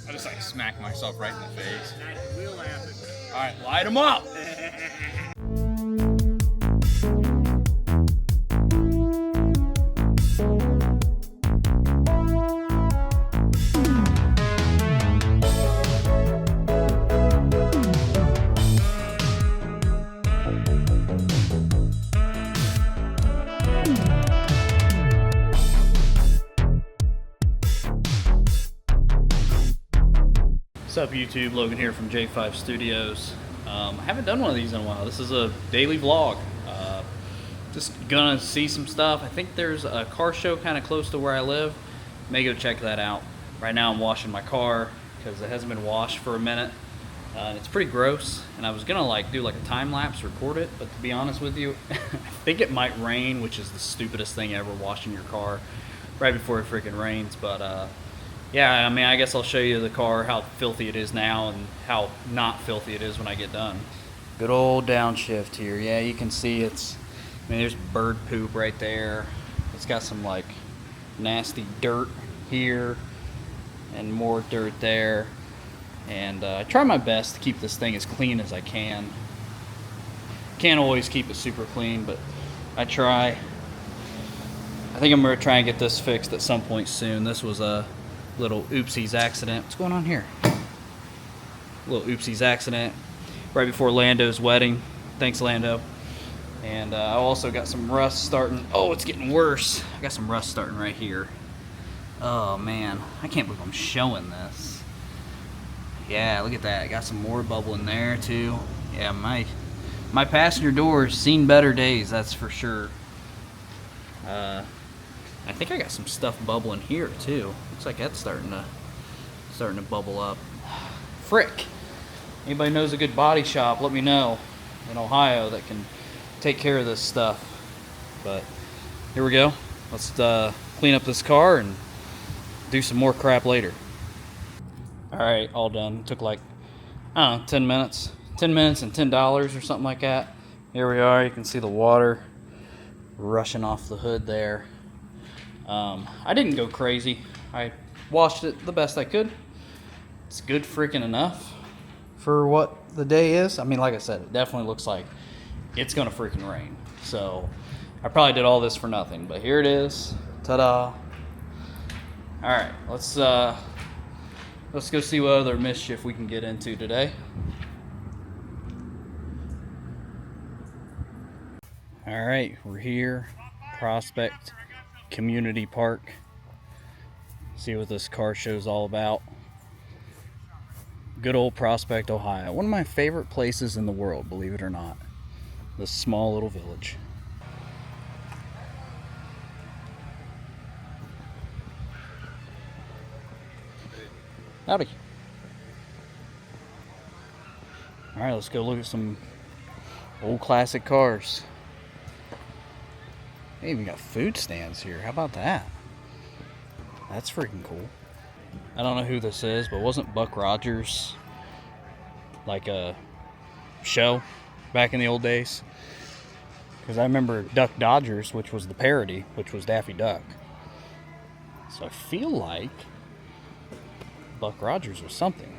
I just like smack myself right in the face. That will happen. All right, light them up. What's up YouTube, Logan here from J5 Studios. I haven't done one of these in a while. This is a daily vlog. Just gonna see some stuff. I think there's a car show kind of close to where I live. May go check that out. Right now I'm washing my car because it hasn't been washed for a minute. And it's pretty gross. And I was gonna like do like a time lapse, record it, but to be honest with you, I think it might rain, which is the stupidest thing ever, washing your car right before it freaking rains. But yeah, I mean, I guess I'll show you the car, how filthy it is now and how not filthy it is when I get done. Good old downshift here. Yeah, you can see it's, I mean, there's bird poop right there. It's got some like nasty dirt here and more dirt there. And I try my best to keep this thing as clean as I can. Can't always keep it super clean, but I try. I think I'm gonna try and get this fixed at some point soon. This was a little oopsies accident. What's going on here? Little oopsies accident right before Lando's wedding. Thanks, Lando. And I also got some rust starting. Oh, it's getting worse. I got some rust starting right here. Oh man, I can't believe I'm showing this. Yeah, look at that. I got some more bubble in there too. Yeah, my passenger door has seen better days, that's for sure. I think I got some stuff bubbling here too. Looks like that's starting to bubble up. Frick! Anybody knows a good body shop, let me know in Ohio that can take care of this stuff. But here we go. Let's clean up this car and do some more crap later. Alright, all done. Took like, I don't know, 10 minutes. 10 minutes and $10 or something like that. Here we are. You can see the water rushing off the hood there. I didn't go crazy. I washed it the best I could. It's good freaking enough for what the day is. I mean, like I said, it definitely looks like it's gonna freaking rain. So I probably did all this for nothing, but here it is. Ta-da. All right, let's go see what other mischief we can get into today. All right, we're here, Prospect Community Park. See what this car show's all about. Good old Prospect, Ohio. One of my favorite places in the world, believe it or not. This small little village. Howdy. All right, let's go look at some old classic cars. They even got food stands here. How about that? That's freaking cool. I don't know who this is, but wasn't Buck Rogers like a show back in the old days? Because I remember Duck Dodgers, which was the parody, which was Daffy Duck. So I feel like Buck Rogers was something.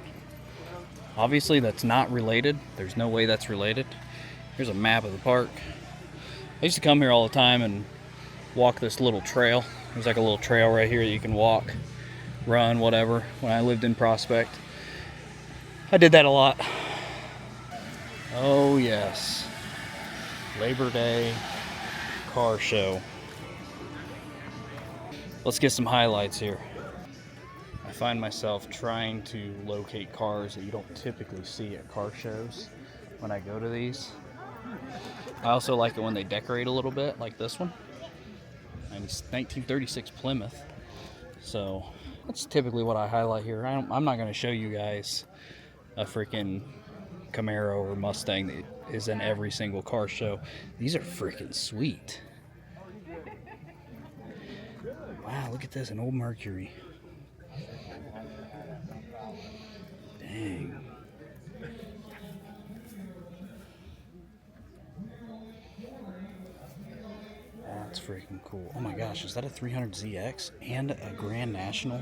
Obviously that's not related. There's no way that's related. Here's a map of the park. I used to come here all the time and walk this little trail. There's like a little trail right here that you can walk, run, whatever, when I lived in Prospect. I did that a lot. Oh yes. Labor Day car show. Let's get some highlights here. I find myself trying to locate cars that you don't typically see at car shows when I go to these. I also like it when they decorate a little bit, like this one. And it's 1936 Plymouth. So that's typically what I highlight here. I'm not going to show you guys a freaking Camaro or Mustang that is in every single car show. These are freaking sweet. Wow, look at this, an old Mercury. Dang. That's freaking cool. Oh my gosh, is that a 300ZX and a Grand National?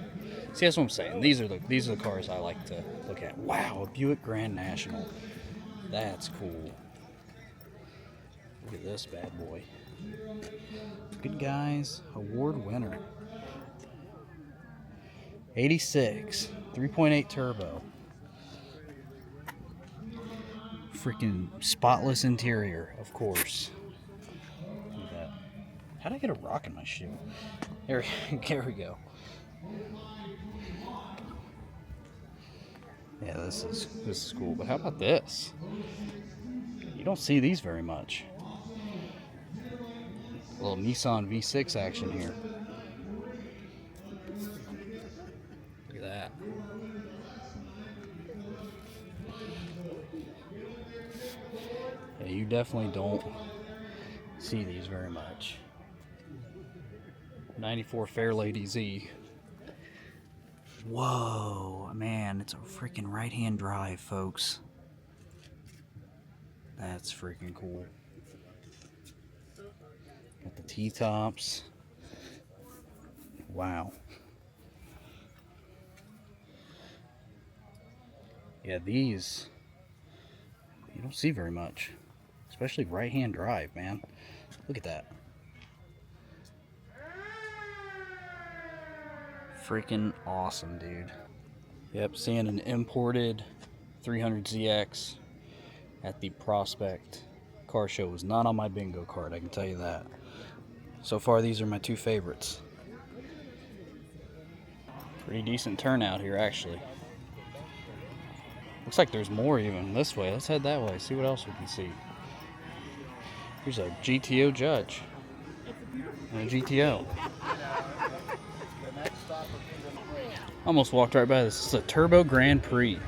See, that's what I'm saying. These are the cars I like to look at. Wow, a Buick Grand National. That's cool. Look at this bad boy. Good Guys award winner. 86, 3.8 turbo. Freaking spotless interior, of course. Look at that. How'd I get a rock in my shoe? There we go. Yeah, this is cool. But how about this? You don't see these very much. A little Nissan V6 action here. Look at that. Yeah, you definitely don't see these very much. 94 Fairlady Z. Whoa, man, it's a freaking right-hand drive, folks. That's freaking cool. Got the T-tops. Wow. Yeah, these you don't see very much, especially right-hand drive, man. Look at that. Freaking awesome, dude. Yep, seeing an imported 300ZX at the Prospect car show was not on my bingo card, I can tell you that. So far, these are my two favorites. Pretty decent turnout here, actually. Looks like there's more even this way. Let's head that way, see what else we can see. Here's a GTO Judge. And a GTO. Almost walked right by this. This is a Turbo Grand Prix.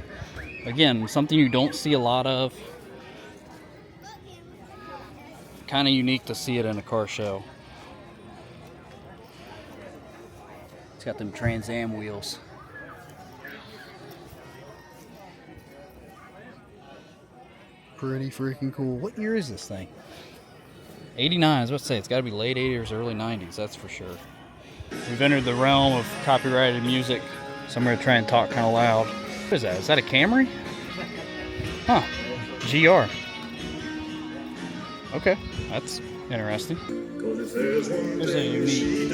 Again, something you don't see a lot of. Kind of unique to see it in a car show. It's got them Trans Am wheels. Pretty freaking cool. What year is this thing? 89, I was about to say, it's got to be late 80s, early 90s, that's for sure. We've entered the realm of copyrighted music, so I'm going to try and talk kind of loud. What is that? Is that a Camry? Huh. GR. Okay, that's interesting. There's a unique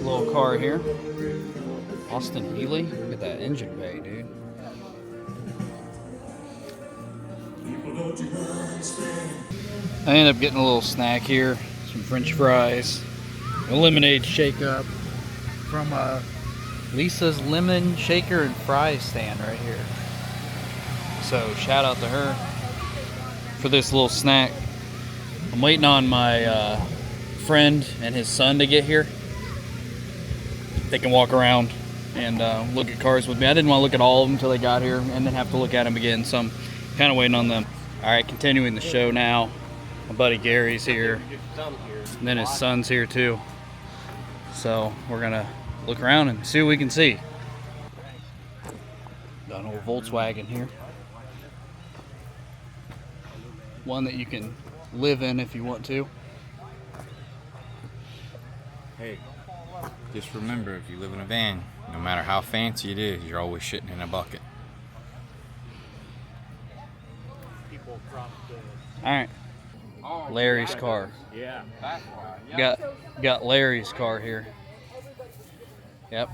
little car here. Austin Healey. Look at that engine bay, dude. I ended up getting a little snack here, some French fries, a lemonade shake up from Lisa's Lemon Shaker and Fries stand right here. So shout out to her for this little snack. I'm waiting on my friend and his son to get here. They can walk around and look at cars with me. I didn't want to look at all of them until they got here and then have to look at them again, so I'm kind of waiting on them. Alright, continuing the show now. My buddy Gary's here, and then his son's here too. So we're gonna look around and see what we can see. Got an old Volkswagen here. One that you can live in if you want to. Hey, just remember, if you live in a van, no matter how fancy it is, you're always shitting in a bucket. Alright. Larry's car. Yeah. Got Larry's car here. Yep.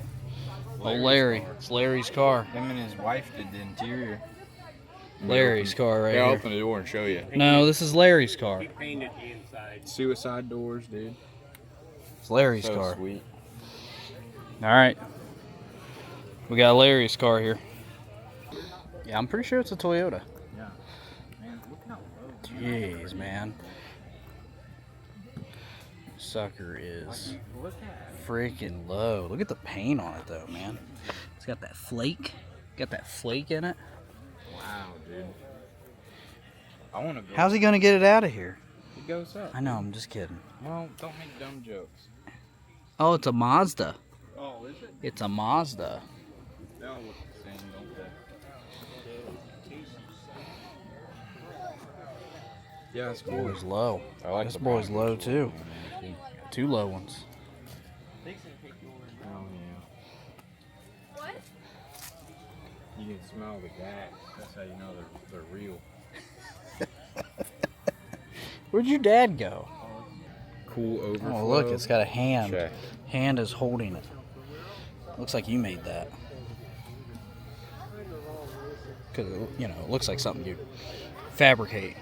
Oh, Larry. It's Larry's car. Him and his wife did the interior. Larry's car right here. I'll open the door and show you. No, this is Larry's car. He painted the inside. Suicide doors, dude. It's Larry's So car. sweet. Alright. We got Larry's car here. Yeah, I'm pretty sure it's a Toyota. Yeah. Man, look how low. Jeez, man. Sucker is freaking low. Look at the paint on it, though, man. It's got that flake. Got that flake in it. Wow, dude. I want to go. How's he gonna get it out of here? It goes up. I know, I'm just kidding. Well, don't make dumb jokes. Oh, it's a Mazda. Oh, is it? It's a Mazda. They all look the same, don't they? Yeah, it's This cool. boy's low. I like This the boy's brown low ones. too. 2 low ones. Oh yeah. What? You can smell the gas. That's how you know they're real. Where'd your dad go? Cool overflow. Oh, look, it's got a hand. Check. Hand is holding it. Looks like you made that. Because, you know, it looks like something you fabricate,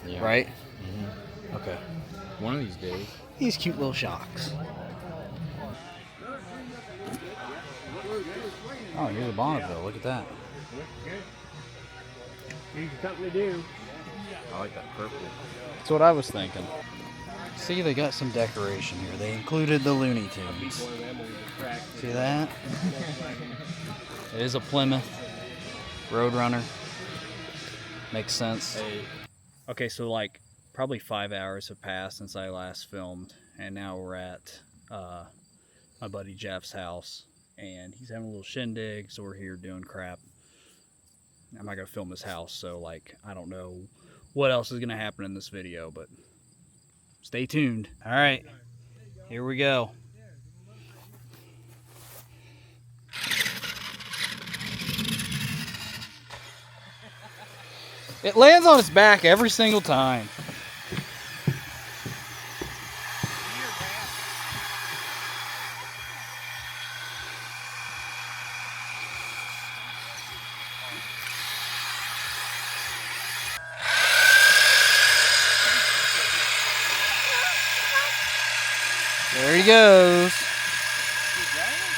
Yeah. right? Mm-hmm. Okay. One of these days. These cute little shocks. Oh, here's a Bonneville. Look at that. Here's something to do. I like that purple. That's what I was thinking. See, they got some decoration here. They included the Looney Tunes. See that? It is a Plymouth Roadrunner. Makes sense. Okay, so like probably 5 hours have passed since I last filmed, and now we're at my buddy Jeff's house, and he's having a little shindig, so we're here doing crap. I'm not gonna film his house, so like I don't know what else is gonna happen in this video, but stay tuned. All right, here we go. It lands on its back every single time. There he goes.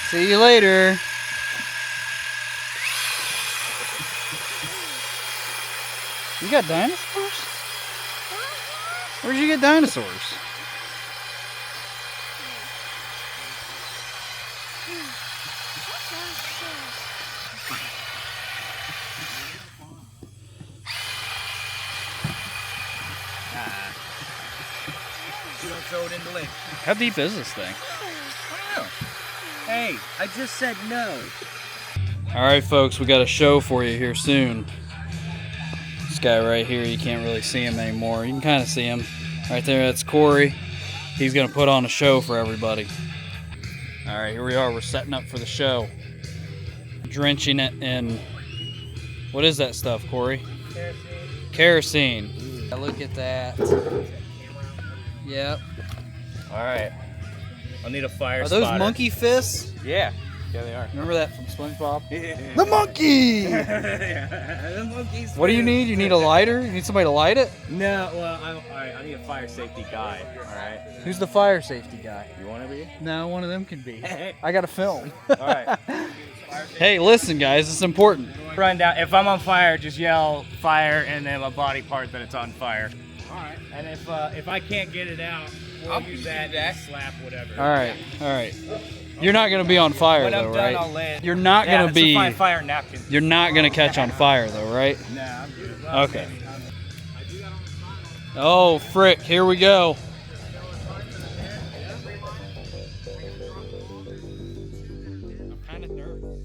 See you later. You got dinosaurs? Where'd you get dinosaurs? You don't throw it in the lake. How deep is this thing? Hey, I just said no. All right, folks, we got a show for you here soon. This guy right here, you can't really see him anymore. You can kind of see him right there. That's Corey. He's gonna put on a show for everybody. All right, here we are. We're setting up for the show. Drenching it in, what is that stuff, Corey? Kerosene. Look at that. Yep. All right. I'll need a fire Are those spotter. monkey fists? Yeah. Yeah, they are. Remember that from SpongeBob? Yeah. The monkey! The monkeys. What do you need? You need a lighter? You need somebody to light it? No, well, I need a fire safety guy. All right. Who's the fire safety guy? You want to be? No, one of them can be. I got to film. All right. Hey, listen, guys, it's important. Run down. If I'm on fire, just yell fire and then a body part that it's on fire. All right. And if I can't get it out, we'll use that and slap whatever. All right, all right. You're not gonna be on fire When though, I'm done, right? I'll lay it. You're not Yeah, gonna that's a be. fine fire napkin. You're not gonna catch on fire though, right? Nah, I'm good. Okay. Oh, frick! Here we go. I'm kind of nervous.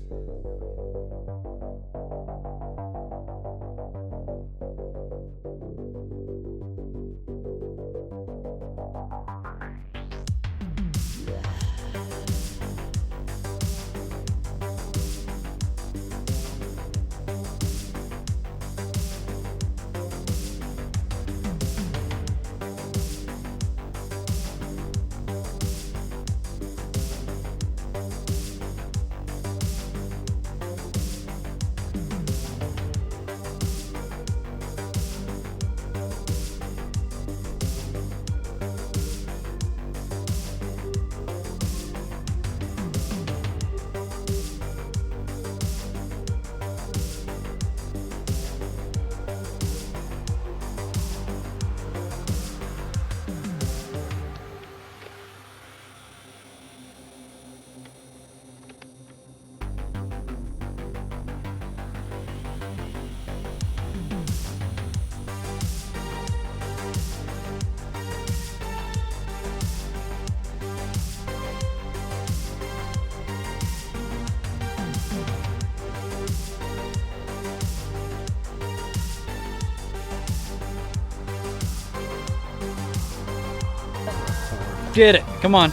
Get it. Come on.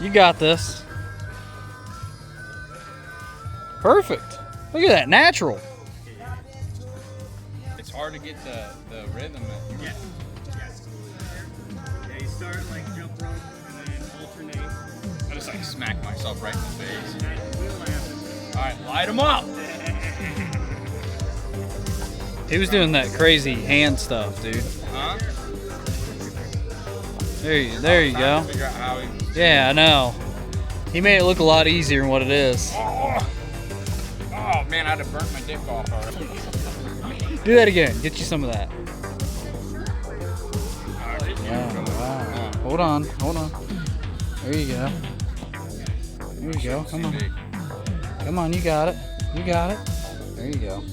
You got this. Perfect. Look at that. Natural. It's hard to get the rhythm. Yeah. Yeah, you start like jump rope and then alternate. I just like smack myself right in the face. And that will happen. All right, light them up. He was doing that crazy hand stuff, dude. Huh? There you Trying go. to figure out how he... Yeah, I know. He made it look a lot easier than what it is. Oh man, I'd have burnt my dick off already. Do that again. Get you some of that. Yeah, wow. Hold on. There you go. There you go. Come on. Come on, you got it. You got it. There you go.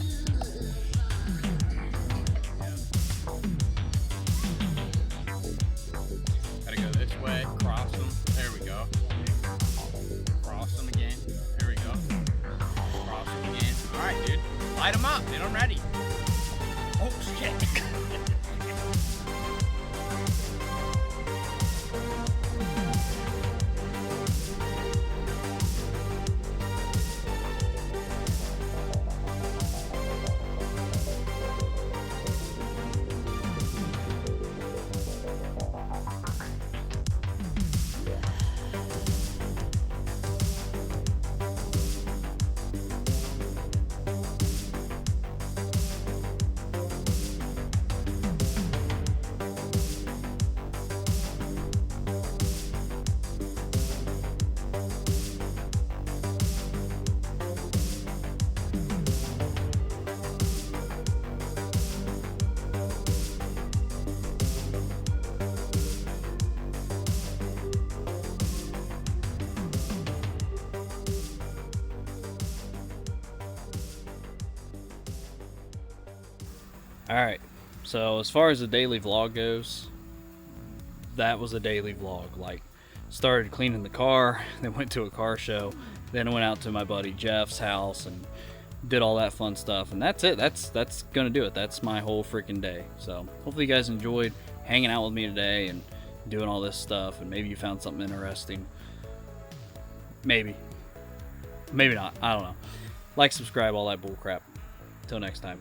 Gotta go this way, cross them. There we go. Cross them again. There we go. Cross them again. All right, dude. Light them up, dude. I'm ready. Oh, shit. Alright, so as far as the daily vlog goes, that was a daily vlog. Like, started cleaning the car, then went to a car show, then went out to my buddy Jeff's house and did all that fun stuff, and that's it. That's gonna do it. That's my whole freaking day. So hopefully you guys enjoyed hanging out with me today and doing all this stuff, and maybe you found something interesting. Maybe not, I don't know. Like, subscribe, all that bull crap. Till next time.